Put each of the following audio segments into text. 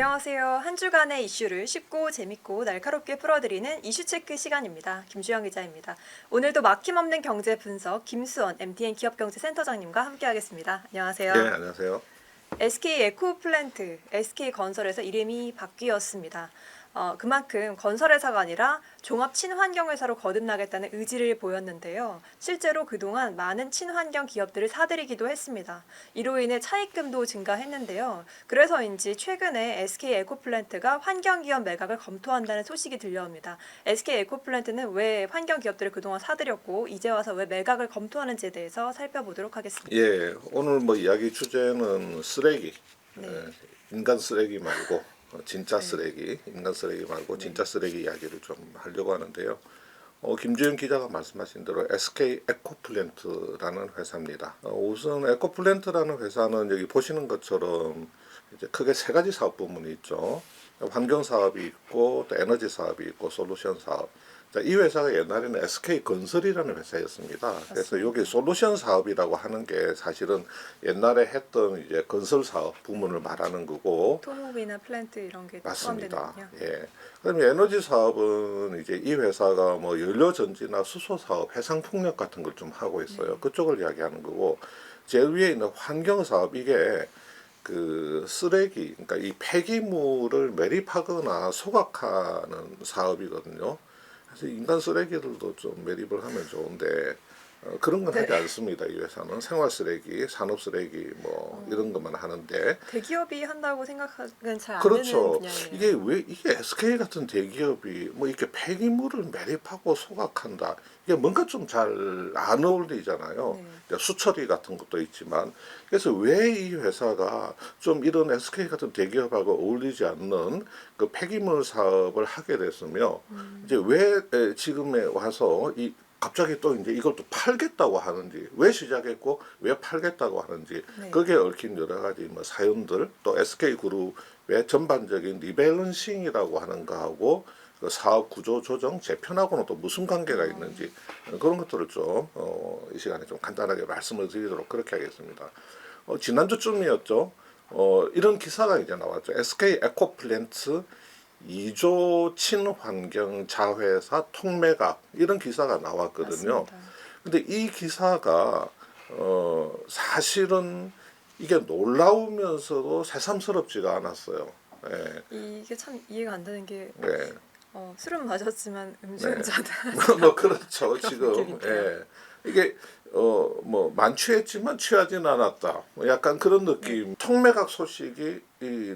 안녕하세요. 한 주간의 이슈를 쉽고 재밌고 날카롭게 풀어드리는 이슈체크 시간입니다. 김주영 기자입니다. 오늘도 막힘없는 경제 분석 김수원 MTN 기업경제센터장님과 함께하겠습니다. 안녕하세요. 네, 안녕하세요. SK 에코플랜트, SK건설에서 이름이 바뀌었습니다. 그만큼 건설회사가 아니라 종합 친환경회사로 거듭나겠다는 의지를 보였는데요. 실제로 그동안 많은 친환경 기업들을 사들이기도 했습니다. 이로 인해 차입금도 증가했는데요. 그래서인지 최근에 SK 에코플랜트가 환경기업 매각을 검토한다는 소식이 들려옵니다. SK 에코플랜트는 왜 환경기업들을 그동안 사들였고 이제 와서 왜 매각을 검토하는지에 대해서 살펴보도록 하겠습니다. 예, 오늘 이야기 주제는 쓰레기, 네. 인간 쓰레기 말고 진짜 네. 쓰레기, 인간 쓰레기 말고 진짜 쓰레기 이야기를 좀 하려고 하는데요. 김주영 기자가 말씀하신 대로 SK 에코플랜트라는 회사입니다. 우선 에코플랜트라는 회사는 여기 보시는 것처럼 이제 크게 세 가지 사업 부문이 있죠. 환경 사업이 있고 또 에너지 사업이 있고 솔루션 사업. 이 회사가 옛날에는 SK 건설이라는 회사였습니다. 그래서 여기 솔루션 사업이라고 하는 게 사실은 옛날에 했던 이제 건설 사업 부문을 말하는 거고. 토목이나 플랜트 이런 게 맞습니다. 포함되는군요. 예. 그다음에 에너지 사업은 이제 이 회사가 연료 전지나 수소 사업, 해상 풍력 같은 걸 좀 하고 있어요. 그쪽을 이야기하는 거고, 제일 위에 있는 환경 사업 이게 그 쓰레기, 그러니까 이 폐기물을 매립하거나 소각하는 사업이거든요. 그래서 인간 쓰레기들도 좀 매립을 하면 좋은데 그런 건 하지 않습니다. 이 회사는 생활 쓰레기, 산업 쓰레기 이런 것만 하는데. 대기업이 한다고 생각은 잘 안 그렇죠. 되는 분야이네요. 이게 왜 이게 SK 같은 대기업이 이렇게 폐기물을 매립하고 소각한다. 이게 뭔가 좀 잘 안 어울리잖아요. 네. 수처리 같은 것도 있지만. 그래서 왜 이 회사가 좀 이런 SK 같은 대기업하고 어울리지 않는 그 폐기물 사업을 하게 됐으며 이제 왜 지금에 와서 갑자기 또 이제 이걸 또 팔겠다고 하는지, 왜 시작했고 왜 팔겠다고 하는지, 네. 거기에 얽힌 여러 가지 사연들, 또 SK그룹의 전반적인 리밸런싱이라고 하는 거하고 그 사업 구조 조정 재편하고는 또 무슨 관계가 있는지 그런 것들을 좀 이 시간에 좀 간단하게 말씀을 드리도록 그렇게 하겠습니다. 지난주쯤이었죠. 이런 기사가 이제 나왔죠. SK 에코플랜트 2조 친환경 자회사 통매각, 이런 기사가 나왔거든요. 맞습니다. 근데 이 기사가 사실은 이게 놀라우면서도 새삼스럽지가 않았어요. 예. 이게 참 이해가 안 되는 게 네. 술은 마셨지만 음주운전은 그렇죠. 지금 느낌인데요. 예. 이게 만취했지만 취하진 않았다. 약간 그런 느낌. 통매각 소식이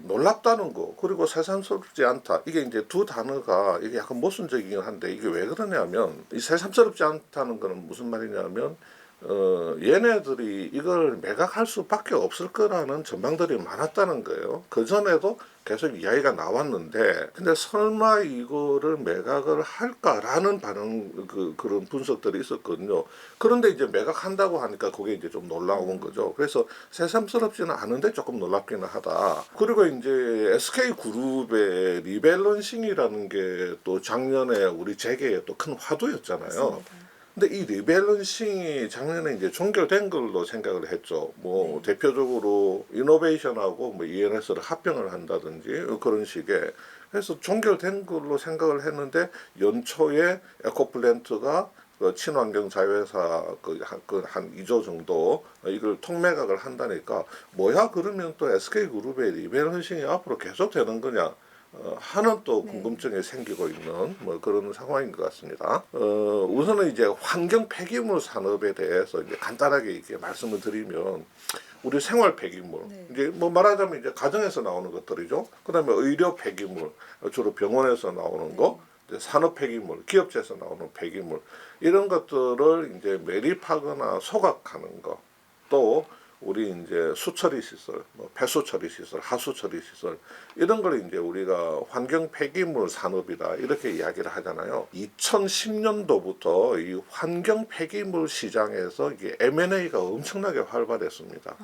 놀랍다는 거, 그리고 새삼스럽지 않다. 이게 이제 두 단어가 이게 약간 모순적이긴 한데, 이게 왜 그러냐면, 이 새삼스럽지 않다는 거는 무슨 말이냐면, 얘네들이 이걸 매각할 수밖에 없을 거라는 전망들이 많았다는 거예요. 그 전에도 계속 이야기가 나왔는데, 근데 설마 이거를 매각을 할까라는 반응, 그런 분석들이 있었거든요. 그런데 이제 매각한다고 하니까 그게 이제 좀 놀라운 거죠. 그래서 새삼스럽지는 않은데 조금 놀랍기는 하다. 그리고 이제 SK그룹의 리밸런싱이라는 게 또 작년에 우리 재계에 또 큰 화두였잖아요. 맞습니다. 근데 이 리밸런싱이 작년에 이제 종결된 걸로 생각을 했죠. 네. 대표적으로 이노베이션하고 ENS를 합병을 한다든지 그런 식의. 그래서 종결된 걸로 생각을 했는데 연초에 에코플랜트가 친환경 자회사 한 2조 정도 이걸 통매각을 한다니까, 뭐야 그러면 또 SK그룹의 리밸런싱이 앞으로 계속 되는 거냐 하는 또 궁금증이 생기고 있는 그런 상황인 것 같습니다. 우선은 이제 환경 폐기물 산업에 대해서 이제 간단하게 이렇게 말씀을 드리면, 우리 생활 폐기물, 이제 말하자면 이제 가정에서 나오는 것들이죠. 그다음에 의료 폐기물, 주로 병원에서 나오는 거, 이제 산업 폐기물, 기업체에서 나오는 폐기물, 이런 것들을 이제 매립하거나 소각하는 거, 또 우리 이제 수처리 시설, 폐수 처리 시설, 하수 처리 시설, 이런 걸 이제 우리가 환경 폐기물 산업이다 이렇게 이야기를 하잖아요. 2010년도부터 이 환경 폐기물 시장에서 이게 M&A가 엄청나게 활발했습니다.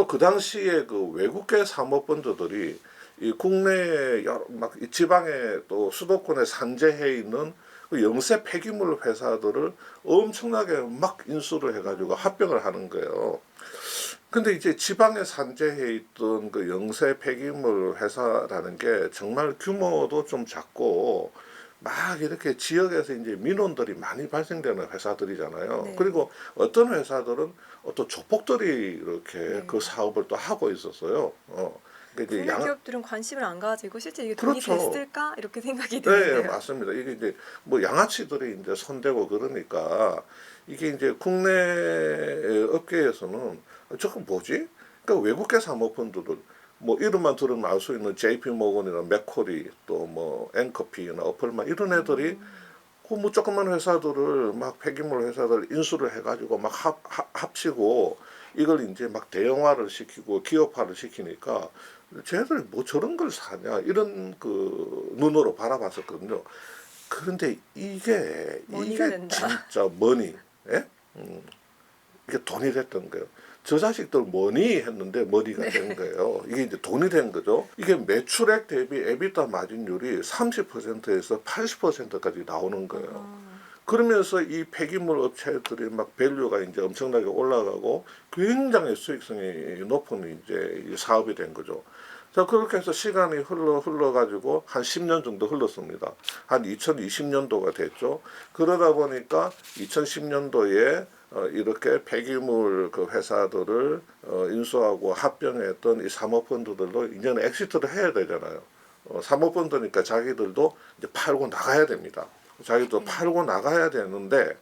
그 당시에 그 외국계 사모펀드들이 이 국내 막 지방에 또 수도권에 산재해 있는 그 영세 폐기물 회사들을 엄청나게 막 인수를 해가지고 합병을 하는 거예요. 근데 이제 지방에 산재해 있던 그 영세 폐기물 회사라는 게 정말 규모도 좀 작고 막 이렇게 지역에서 이제 민원들이 많이 발생되는 회사들이잖아요. 네. 그리고 어떤 회사들은 어떤 조폭들이 이렇게 네. 그 사업을 또 하고 있었어요. 그러니까 이제 국내 기업들은 관심을 안 가지고 실제 이게 돈이 그렇죠. 됐을까 이렇게 생각이 네, 드는데요. 맞습니다. 이게 이제 뭐 양아치들이 이제 손대고 그러니까 이게 이제 국내 업계에서는 저거 뭐지? 그러니까 외국계 사모펀드들 뭐 이름만 들으면 알 수 있는 JP 모건이나 맥쿼리 또 뭐 앵커피나 어플만 이런 애들이 그 뭐 조그만 회사들을 막 폐기물 회사들 인수를 해가지고 막 합치고 이걸 이제 막 대형화를 시키고 기업화를 시키니까 쟤들 뭐 저런 걸 사냐 이런 그 눈으로 바라봤었거든요. 그런데 머니가 이게 된다. 진짜 머니, 예? 이게 돈이 됐던 거예요. 저 자식들 뭐니 했는데 머니가 된 거예요. 이게 이제 돈이 된 거죠. 이게 매출액 대비 에비타 마진율이 30%에서 80%까지 나오는 거예요. 아, 그러면서 이 폐기물 업체들이 막 밸류가 이제 엄청나게 올라가고 굉장히 수익성이 높은 이제 이 사업이 된 거죠. 자, 그렇게 해서 시간이 흘러가지고 한 10년 정도 흘렀습니다. 한 2020년도가 됐죠. 그러다 보니까 2010년도에 이렇게 폐기물 그 회사들을 인수하고 합병했던 이 사모펀드들도 이제는 엑시트를 해야 되잖아요. 사모펀드니까 자기들도 이제 팔고 나가야 됩니다. 자기도 팔고 나가야 되는데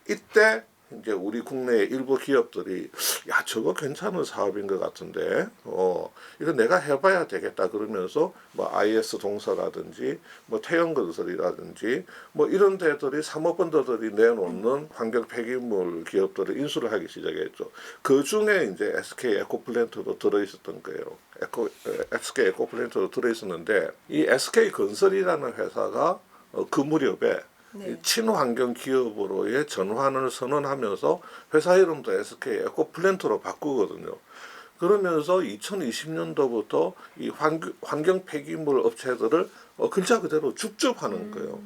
이때 이제 우리 국내의 일부 기업들이 야 저거 괜찮은 사업인 것 같은데 이거 내가 해봐야 되겠다 그러면서 뭐 IS 동서라든지 뭐 태영건설이라든지 뭐 이런 데들이 사모펀드들이 내놓는 환경 폐기물 기업들을 인수를 하기 시작했죠. 그 중에 이제 SK 에코플랜트도 들어있었던 거예요. SK 에코플랜트도 들어있었는데 이 SK 건설이라는 회사가 그 무렵에 네. 친환경 기업으로의 전환을 선언하면서 회사 이름도 SK 에코플랜트로 바꾸거든요. 그러면서 2020년도부터 이 환경 폐기물 업체들을 글자 그대로 줍줍하는 거예요.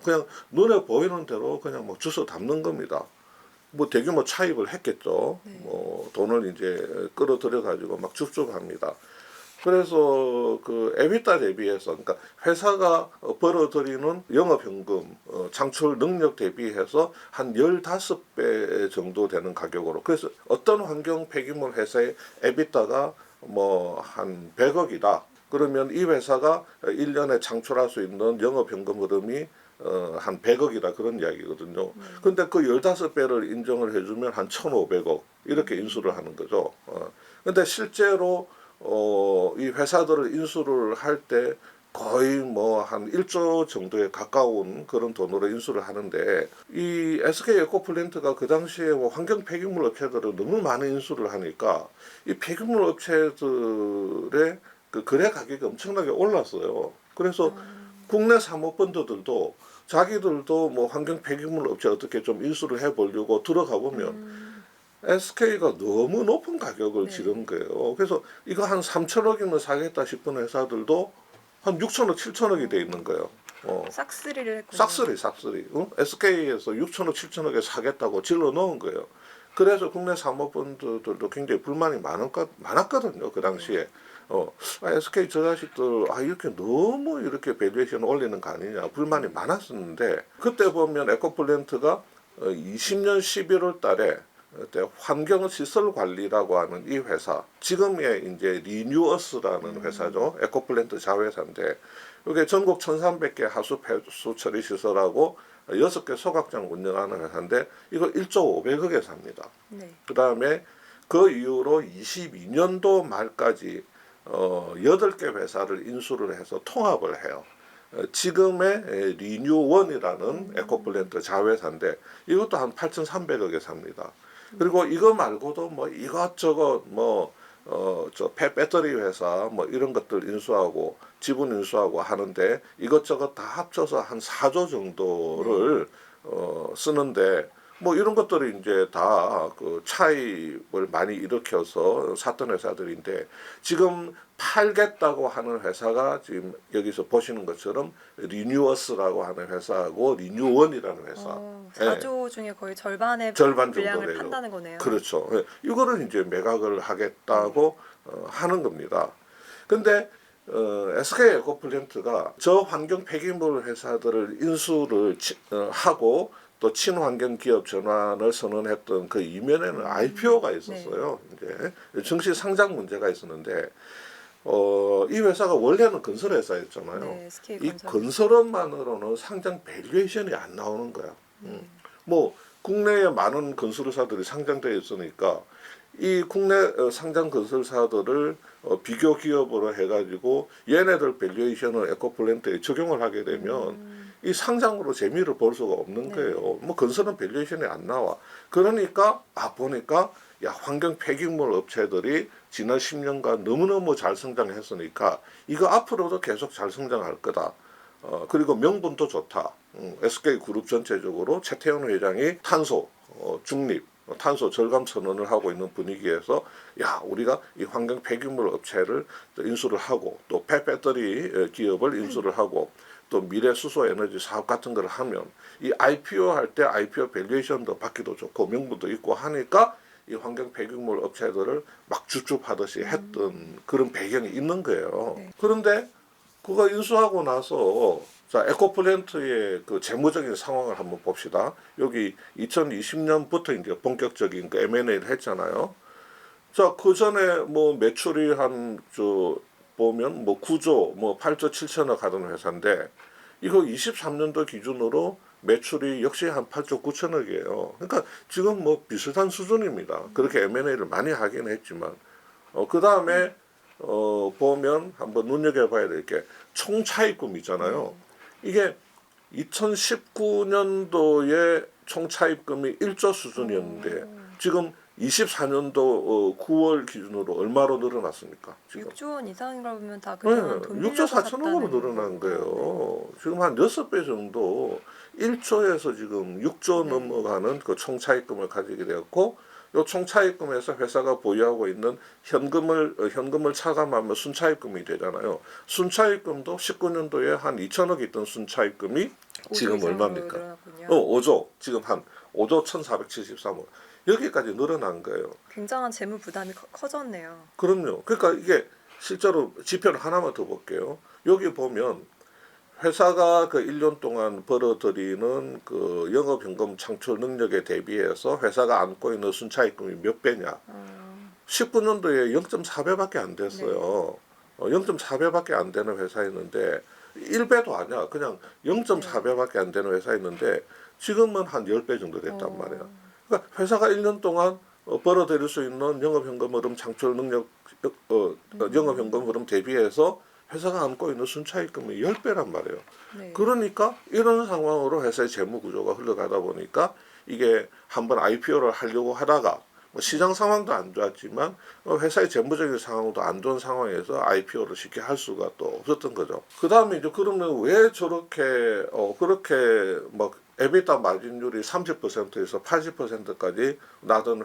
그냥 눈에 보이는 대로 그냥 뭐 주워 담는 겁니다. 뭐 대규모 차입을 했겠죠. 네. 뭐 돈을 이제 끌어들여 가지고 막 줍줍합니다. 그래서 그 에비타 대비해서 그러니까 회사가 벌어들이는 영업현금 창출 능력 대비해서 한 15배 정도 되는 가격으로 그래서 어떤 환경 폐기물 회사의 에비타가 뭐 한 100억이다. 그러면 이 회사가 1년에 창출할 수 있는 영업현금 흐름이 한 100억이다 그런 이야기거든요. 근데 그 15배를 인정을 해주면 한 1,500억 이렇게 인수를 하는 거죠. 근데 실제로 이 회사들을 인수를 할 때 거의 뭐 한 1조 정도에 가까운 그런 돈으로 인수를 하는데 이 SK 에코플랜트가 그 당시에 뭐 환경 폐기물 업체들을 너무 많이 인수를 하니까 이 폐기물 업체들의 그 거래 가격이 엄청나게 올랐어요. 그래서 국내 사모펀드들도 자기들도 뭐 환경 폐기물 업체 어떻게 좀 인수를 해보려고 들어가 보면 SK가 너무 높은 가격을 네. 지른 거예요. 그래서 이거 한 3천억이면 사겠다 싶은 회사들도 한 6천억, 7천억이 돼 있는 거예요. 싹쓸이를 했군요. 싹쓸이. SK에서 6천억, 7천억에 사겠다고 질러 넣은 거예요. 그래서 국내 사모펀드들도 굉장히 불만이 많았거든요. 그 당시에. SK 저 자식들, 이렇게 너무 이렇게 밸류에이션 올리는 거 아니냐. 불만이 많았었는데, 그때 보면 에코플랜트가 20년 11월 달에 그때 환경시설관리라고 하는 이 회사, 지금의 이제 리뉴어스라는 회사죠. 에코플랜트 자회사인데, 이게 전국 1,300개 하수 폐수 처리 시설하고 6개 소각장 운영하는 회사인데, 이걸 1조 500억에 삽니다. 네. 그 다음에 그 이후로 22년도 말까지 8개 회사를 인수를 해서 통합을 해요. 지금의 리뉴원이라는 에코플랜트 자회사인데 이것도 한 8,300억에 삽니다. 그리고 이거 말고도 뭐 이것저것 저 배터리 회사 뭐 이런 것들 인수하고 지분 인수하고 하는데 이것저것 다 합쳐서 한 4조 정도를 쓰는데 뭐 이런 것들이 이제 다 그 차입을 많이 일으켜서 샀던 회사들인데 지금 팔겠다고 하는 회사가 지금 여기서 보시는 것처럼 리뉴어스라고 하는 회사하고 리뉴원이라는 회사. 예. 4조 중에 거의 절반의 절반 정도 분량을 돼요. 판다는 거네요. 그렇죠. 예. 이거를 이제 매각을 하겠다고 하는 겁니다. 근데 SK 에코플랜트가 저환경 폐기물 회사들을 인수를 하고 또 친환경 기업 전환을 선언했던 그 이면에는 IPO가 있었어요. 이제 증시 상장 문제가 있었는데 이 회사가 원래는 건설 회사였잖아요. 네, SK 이 건설. 건설업만으로는 상장 밸류에이션이 안 나오는 거야. 뭐 국내에 많은 건설사들이 상장되어 있으니까 이 국내 상장 건설사들을 비교 기업으로 해가지고 얘네들 밸류에이션을 에코플랜트에 적용을 하게 되면 이 상장으로 재미를 볼 수가 없는 네. 거예요. 뭐 건설은 밸류에이션이 안 나와. 그러니까 보니까 야 환경 폐기물 업체들이 지난 10년간 너무너무 잘 성장했으니까 이거 앞으로도 계속 잘 성장할 거다. 그리고 명분도 좋다. SK그룹 전체적으로 최태원 회장이 탄소 중립, 탄소 절감 선언을 하고 있는 분위기에서 야 우리가 이 환경 폐기물 업체를 인수를 하고 또 폐배터리 기업을 인수를 하고 또 미래 수소 에너지 사업 같은 걸 하면 이 IPO 할 때 IPO 밸류에이션도 받기도 좋고 명분도 있고 하니까 이 환경 폐기물 업체들을 막 줍줍하듯이 했던 그런 배경이 있는 거예요. 네. 그런데 그거 인수하고 나서 자 에코플랜트의 그 재무적인 상황을 한번 봅시다. 여기 2020년부터 이제 본격적인 그 M&A를 했잖아요. 자, 그 전에 뭐 매출이 보면 뭐 9조, 뭐 8조 7천억 하던 회사인데 이거 23년도 기준으로 매출이 역시 한 8조 9천억이에요. 그러니까 지금 뭐 비슷한 수준입니다. 그렇게 M&A를 많이 하긴 했지만 그 다음에 보면 한번 눈여겨봐야 될 게 총차입금 있잖아요. 이게 2019년도에 총차입금이 1조 수준이었는데 지금 24년도 9월 기준으로 얼마로 늘어났습니까? 지금 6조 원 이상인가 보면 다 네, 그동안 돈 6조 빌려서 4천억으로 샀다는 늘어난 거고. 거예요. 지금 한 6배 정도 1조에서 지금 6조 네. 넘어가는 그 총차입금을 가지게 되었고 이 총차입금에서 회사가 보유하고 있는 현금을 차감하면 순차입금이 되잖아요. 순차입금도 19년도에 한 2천억 있던 순차입금이 5조 지금 이상으로 얼마입니까? 늘어났군요. 5조. 지금 한 5조 1,473억. 여기까지 늘어난 거예요. 굉장한 재무 부담이 커졌네요. 그럼요. 그러니까 이게 실제로 지표를 하나만 더 볼게요. 여기 보면 회사가 그 1년 동안 벌어들이는 그 영업현금 창출 능력에 대비해서 회사가 안고 있는 순차입금이 몇 배냐? 19년도에 0.4배밖에 안 됐어요. 0.4배밖에 안 되는 회사였는데 1배도 아니야. 그냥 0.4배밖에 안 되는 회사였는데 지금은 한 10배 정도 됐단 말이야. 그러니까 회사가 1년 동안 벌어들일 수 있는 영업현금 흐름 창출 능력, 영업현금 흐름 대비해서 회사가 안고 있는 순차입금이 10배란 말이에요. 네. 그러니까 이런 상황으로 회사의 재무 구조가 흘러가다 보니까 이게 한번 IPO를 하려고 하다가 뭐 시장 상황도 안 좋았지만 회사의 재무적인 상황도 안 좋은 상황에서 IPO를 쉽게 할 수가 또 없었던 거죠. 그 다음에 이제 그러면 왜 저렇게 그렇게 막 에비타 마진율이 30%에서 80%까지 나던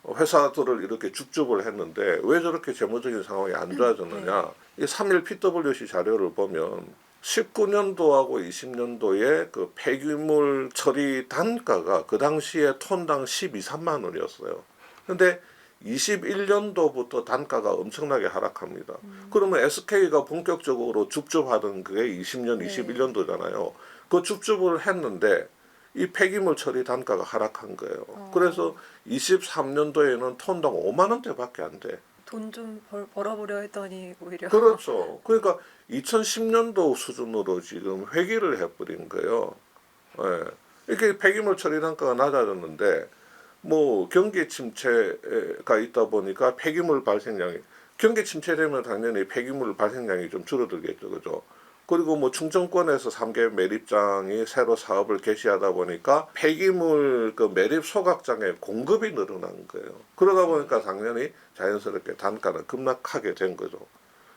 회사들을 이렇게 줍줍을 했는데 왜 저렇게 재무적인 상황이 안 좋아졌느냐. 이 3일 PwC 자료를 보면 19년도하고 20년도에 그 폐기물 처리 단가가 그 당시에 톤당 12, 3만 원이었어요. 근데 21년도부터 단가가 엄청나게 하락합니다. 그러면 SK가 본격적으로 줍줍하던 그게 20년, 네. 21년도잖아요. 그 줍줍을 했는데 이 폐기물 처리 단가가 하락한 거예요. 그래서 23년도에는 톤당 5만 원대밖에 안 돼. 돈 좀 벌어보려 했더니 오히려 그렇죠. 그러니까 2010년도 수준으로 지금 회귀를 해버린 거예요. 예. 이렇게 폐기물 처리 단가가 낮아졌는데 뭐 경기 침체가 있다 보니까 폐기물 발생량이 경기 침체되면 당연히 폐기물 발생량이 좀 줄어들겠죠, 그죠? 그리고 뭐 충청권에서 3개 매립장이 새로 사업을 개시하다 보니까 폐기물 그 매립 소각장의 공급이 늘어난 거예요. 그러다 보니까 당연히 자연스럽게 단가는 급락하게 된 거죠.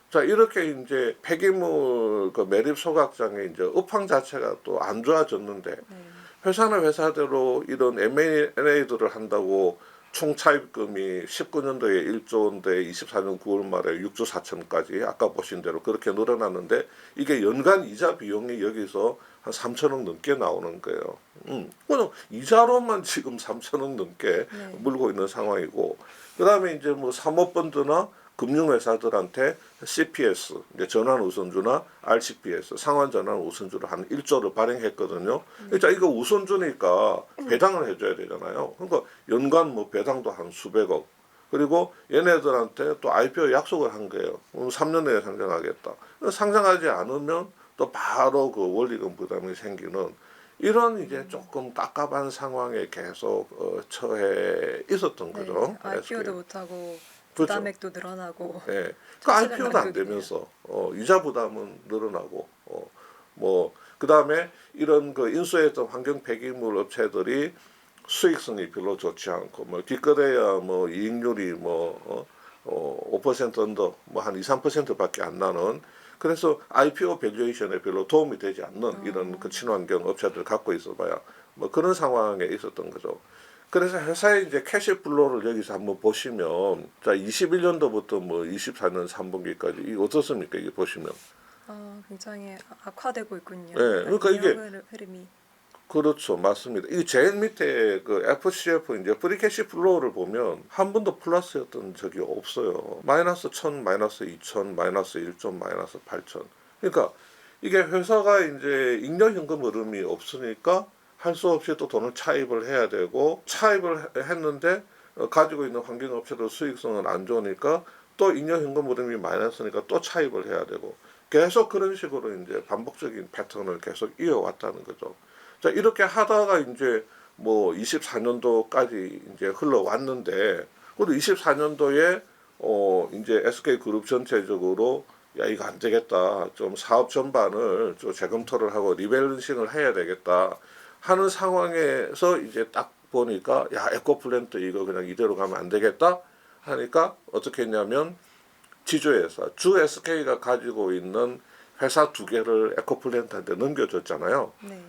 자, 이렇게 이제 폐기물 그 매립 소각장의 이제 업황 자체가 또 안 좋아졌는데 회사는 회사대로 이런 M&A들을 한다고 총 차입금이 19년도에 1조인데 24년 9월 말에 6조 4천까지 아까 보신 대로 그렇게 늘어났는데 이게 연간 이자 비용이 여기서 한 3천억 넘게 나오는 거예요. 그럼 이자로만 지금 3천억 넘게 네. 물고 있는 상황이고 그다음에 이제 뭐 사모펀드나 금융회사들한테 CPS, 이제 전환 우선주나 RCPS, 상환 전환 우선주를 한 1조를 발행했거든요. 그러니까 이거 우선주니까 배당을 해줘야 되잖아요. 그러니까 연간 뭐 배당도 한 수백억. 그리고 얘네들한테 또 IPO 약속을 한 거예요. 3년 내에 상장하겠다. 상장하지 않으면 또 바로 그 원리금 부담이 생기는 이런 이제 조금 깝깝한 상황에 계속 처해 있었던 네. 거죠. IPO도 못하고 그렇죠. 부담액도 늘어나고 예. 그 처치를 IPO도 안 만들게 되면서 이자 부담은 늘어나고 뭐 그다음에 이런 그 인수했던 환경 폐기물 업체들이 수익성이 별로 좋지 않고 뭐 기껏해야 뭐 이익률이 뭐 5% 언더 뭐 한 2, 3%밖에 안 나는 그래서 IPO 밸류에이션에 별로 도움이 되지 않는 이런 그 친환경 업체들 갖고 있어봐야 뭐 그런 상황에 있었던 거죠. 그래서 회사의 이제 캐시플로우를 여기서 한번 보시면 자 21년도부터 뭐 24년 3분기까지 이게 어떻습니까? 이게 보시면 굉장히 악화되고 있군요. 예, 그러니까 이게 흐름이. 그렇죠, 맞습니다. 이 제일 밑에 그 FCF 이제 프리캐시 플로우를 보면 한 번도 플러스였던 적이 없어요. 마이너스 1000, 마이너스 2000, 마이너스 1점, 마이너스 8000. 그러니까 이게 회사가 이제 잉여 현금 흐름이 없으니까 할 수 없이 또 돈을 차입을 해야 되고 차입을 했는데 가지고 있는 환경업체도 수익성은 안 좋으니까 또 잉여 현금 흐름이 마이너스니까 또 차입을 해야 되고 계속 그런 식으로 이제 반복적인 패턴을 계속 이어왔다는 거죠. 자, 이렇게 하다가 이제 뭐 24년도까지 이제 흘러왔는데, 그리고 24년도에 이제 SK그룹 전체적으로 야, 이거 안 되겠다. 좀 사업 전반을 좀 재검토를 하고 리밸런싱을 해야 되겠다. 하는 상황에서 이제 딱 보니까 야, 에코플랜트 이거 그냥 이대로 가면 안 되겠다. 하니까 어떻게 했냐면 지주회사, 주 SK가 가지고 있는 회사 두 개를 에코플랜트한테 넘겨줬잖아요. 네.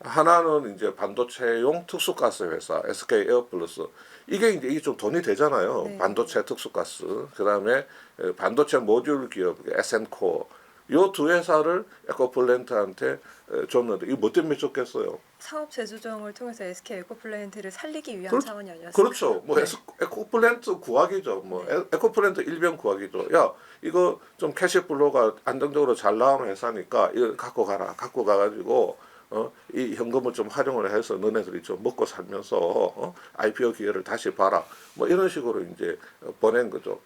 하나는 이제 반도체용 특수가스 회사 SK 에어플러스 이게 좀 돈이 되잖아요. 네. 반도체 특수가스 그다음에 반도체 모듈 기업 SN코 요 두 회사를 에코플랜트한테 줬는데 이거 뭐 때문에 줬겠어요? 사업 재조정을 통해서 SK 에코플랜트를 살리기 위한 그렇- 차원이 아니었을까요? 그렇죠. 뭐 네. 에코플랜트 구하기죠. 뭐 네. 에코플랜트 일병 구하기죠. 야 이거 좀 캐시플로우가 안정적으로 잘 나오는 회사니까 이거 갖고 가라. 갖고 가가지고 이 현금을 좀 활용을 해서 너네들이 좀 먹고 살면서 IPO 기회를 다시 봐라. 뭐 이런 식으로 이제 보낸 거죠.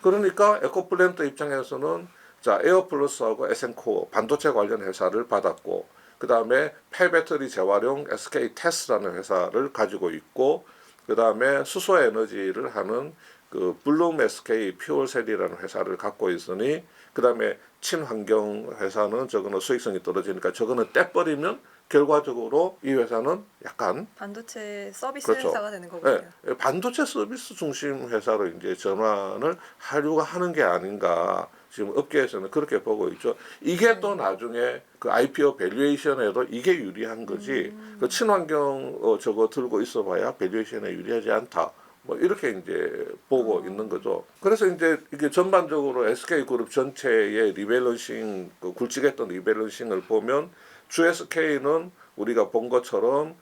그러니까 에코플랜트 입장에서는 자 에어플러스하고 에센코어 반도체 관련 회사를 받았고 그 다음에 폐배터리 재활용 SK 테스라는 회사를 가지고 있고 그 다음에 수소 에너지를 하는 그 블룸 SK 퓨얼셀이라는 회사를 갖고 있으니 그 다음에 친환경 회사는 저거는 수익성이 떨어지니까 저거는 떼버리면 결과적으로 이 회사는 약간 반도체 서비스 그렇죠. 회사가 되는 거군요. 예, 반도체 서비스 중심 회사로 이제 전환을 하려고 하는 게 아닌가 지금 업계에서는 그렇게 보고 있죠. 이게 또 나중에 그 IPO 밸류에이션에도 이게 유리한 거지. 그 친환경 저거 들고 있어봐야 밸류에이션에 유리하지 않다. 뭐 이렇게 이제 보고 있는 거죠. 그래서 이제 이게 전반적으로 SK그룹 전체의 리밸런싱, 그 굵직했던 리밸런싱을 보면 주 SK는 우리가 본 것처럼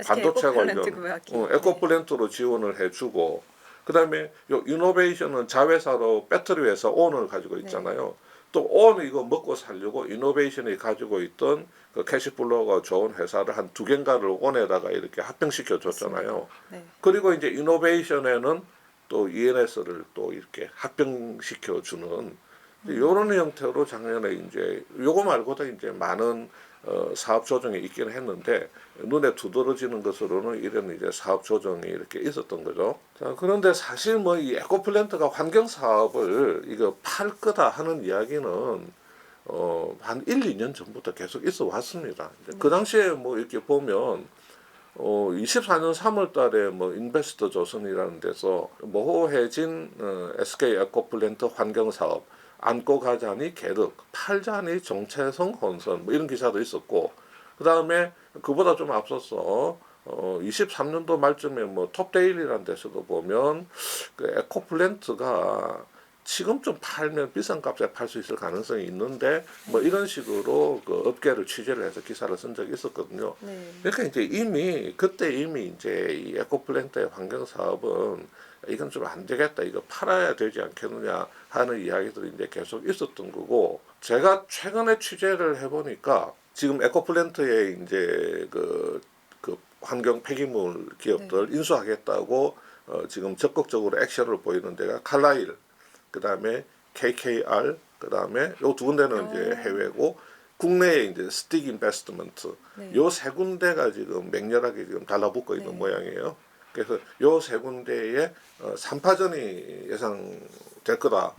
SK 반도체 에코플랜트 관련 구하기. 에코플랜트로 지원을 해주고 그다음에 요 이노베이션은 자회사로 배터리 회사 온을 가지고 있잖아요. 또 온 이거 먹고 살려고 이노베이션이 가지고 있던 그 캐시플로우가 좋은 회사를 한 두 개인가를 온에다가 이렇게 합병시켜 줬잖아요. 네. 그리고 이제 이노베이션에는 또 ENS를 또 이렇게 합병시켜 주는 이런 형태로 작년에 이제 요거 말고도 이제 많은 사업 조정이 있기는 했는데 눈에 두드러지는 것으로는 이런 이제 사업 조정이 이렇게 있었던 거죠. 자, 그런데 사실 뭐 이 에코플랜트가 환경 사업을 이거 팔 거다 하는 이야기는 한 1, 2년 전부터 계속 있어 왔습니다. 그 당시에 뭐 이렇게 보면 24년 3월 달에 뭐 인베스터 조선이라는 데서 모호해진 SK 에코플랜트 환경 사업 안고 가자니 계륵, 팔자니 정체성 혼선 뭐 이런 기사도 있었고 그 다음에 그보다 좀 앞서서 23년도 말쯤에 뭐 톱데일이라는 데서도 보면 그 에코플랜트가 지금 좀 팔면 비싼 값에 팔 수 있을 가능성이 있는데 뭐 이런 식으로 그 업계를 취재를 해서 기사를 쓴 적이 있었거든요. 네. 그러니까 이제 그때 이미 이제 이 에코플랜트의 환경 사업은 이건 좀 안 되겠다, 이거 팔아야 되지 않겠느냐 하는 이야기들이 이제 계속 있었던 거고, 제가 최근에 취재를 해보니까 지금 에코플랜트에 이제 그 환경 폐기물 기업들 인수하겠다고 지금 적극적으로 액션을 보이는 데가 칼라일, 그 다음에 KKR, 그 다음에 요 두 군데는 이제 해외고, 국내에 이제 스틱 인베스트먼트, 네. 요 세 군데가 지금 맹렬하게 지금 달라붙고 있는 네. 모양이에요. 그래서 요 세 군데에 3파전이 예상될 거다.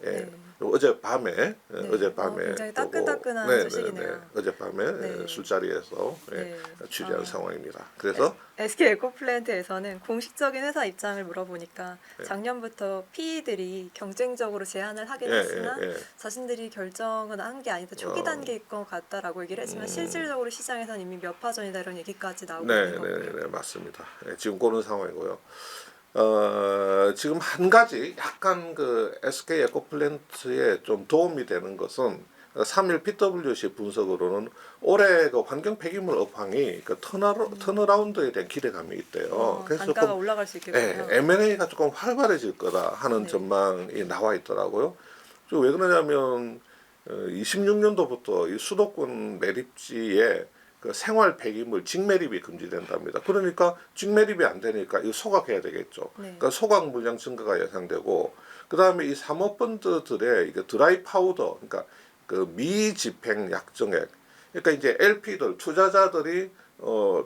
예. 네. 어젯밤에 어젯밤에 굉장히 보고, 따끈따끈한 소식이네요. 어젯밤에 네. 술자리에서 네. 취재한 아. 상황입니다. 그래서 SK 에코플랜트에서는 공식적인 회사 입장을 물어보니까 네. 작년부터 PE들이 경쟁적으로 제안을 하긴 예, 했으나 예, 예. 자신들이 결정은 한 게 아니다, 초기 단계일 것 같다라고 얘기를 했지만 실질적으로 시장에서는 이미 몇 파전이다 이런 얘기까지 나오고 있는 거고요. 네, 맞습니다. 예, 지금 그런 상황이고요. 지금 한 가지 약간 그 SK 에코플랜트에 좀 도움이 되는 것은 3일 PwC 분석으로는 올해 그 환경 폐기물 업황이 그 턴어라운드에 대한 기대감이 있대요. 그래서 단가가 조금 올라갈 수 있겠군요. M&A가 조금 활발해질 거다 하는 네. 전망이 나와 있더라고요. 왜 그러냐면 26년도부터 이 수도권 매립지에 그 생활 폐기물 직매립이 금지된답니다. 그러니까 직매립이 안 되니까 이거 소각해야 되겠죠. 네. 그러니까 소각 물량 증가가 예상되고, 그 다음에 이 사모펀드들의 이게 드라이 파우더, 그러니까 그 미집행 약정액, 그러니까 이제 LP들 투자자들이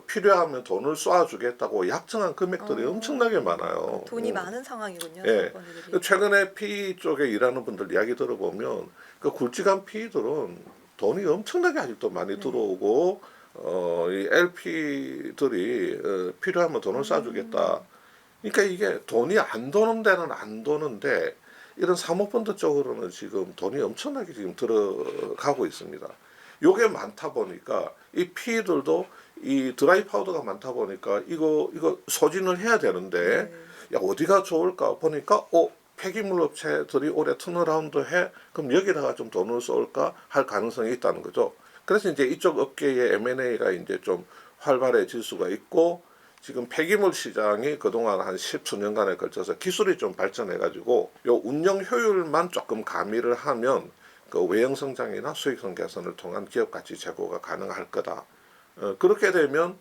필요하면 돈을 쏴주겠다고 약정한 금액들이 엄청나게 많아요. 돈이 많은 상황이군요. 예. 사건들이. 최근에 PE 쪽에 일하는 분들 이야기 들어보면 그 굵직한 PE들은 돈이 엄청나게 아직도 많이 들어오고, 이 LP들이 필요하면 돈을 쏴주겠다. 그러니까 이게 돈이 안 도는 데는 안 도는데, 이런 사모펀드 쪽으로는 지금 돈이 엄청나게 지금 들어가고 있습니다. 요게 많다 보니까 이 PE들도 이 드라이 파우더가 많다 보니까 이거 소진을 해야 되는데, 야 어디가 좋을까 보니까 폐기물 업체들이 올해 턴어라운드 해, 그럼 여기다가 좀 돈을 쏠까 할 가능성이 있다는 거죠. 그래서 이제 이쪽 업계의 M&A가 이제 좀 활발해질 수가 있고, 지금 폐기물 시장이 그동안 한 10수년간에 걸쳐서 기술이 좀 발전해가지고 요 운영 효율만 조금 가미를 하면 그 외형 성장이나 수익성 개선을 통한 기업 가치 제고가 가능할 거다. 그렇게 되면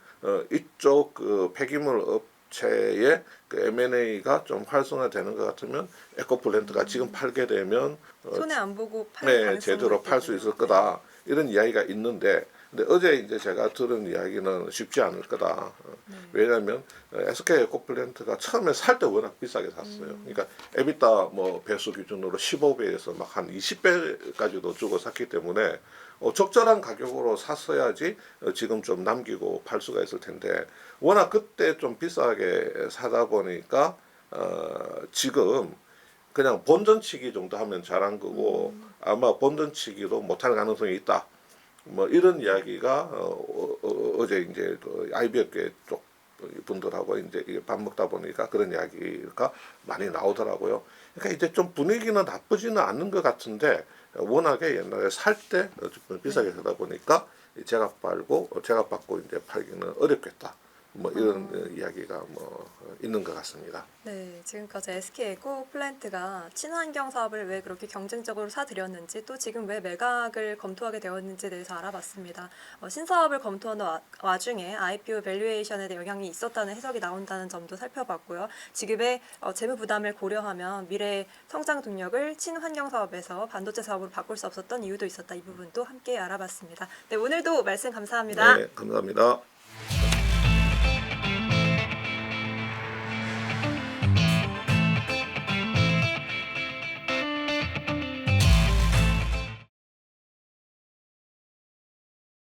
이쪽 그 폐기물 업체의 그 M&A가 좀 활성화되는 것 같으면 에코플랜트가 지금 팔게 되면 손해 안 보고 팔 가능성도 제대로 팔 수 있겠군요. 있을 거다. 이런 이야기가 있는데, 근데 어제 이제 제가 들은 이야기는 쉽지 않을 거다. 왜냐하면 SK 에코플랜트가 처음에 살 때 워낙 비싸게 샀어요. 그러니까 에비타 뭐 배수 기준으로 15배에서 막 한 20배까지도 주고 샀기 때문에 적절한 가격으로 샀어야지 지금 좀 남기고 팔 수가 있을 텐데, 워낙 그때 좀 비싸게 사다 보니까 지금 그냥 본전치기 정도 하면 잘한 거고, 아마 본전치기도 못할 가능성이 있다. 뭐 이런 이야기가 어제 이제 그 IB업계 쪽 분들하고 이제 밥 먹다 보니까 그런 이야기가 많이 나오더라고요. 그러니까 이제 좀 분위기는 나쁘지는 않는 것 같은데, 워낙에 옛날에 살 때 비싸게 사다 보니까 제값 받고 이제 팔기는 어렵겠다. 뭐 이런 이야기가 뭐 있는 것 같습니다. 네, 지금까지 SK 에코플랜트가 친환경 사업을 왜 그렇게 경쟁적으로 사들였는지, 또 지금 왜 매각을 검토하게 되었는지에 대해서 알아봤습니다. 신사업을 검토하는 와중에 IPO 밸류에이션에 대한 영향이 있었다는 해석이 나온다는 점도 살펴봤고요. 지금의 재무 부담을 고려하면 미래 성장 동력을 친환경 사업에서 반도체 사업으로 바꿀 수 없었던 이유도 있었다. 이 부분도 함께 알아봤습니다. 네, 오늘도 말씀 감사합니다. 네, 감사합니다.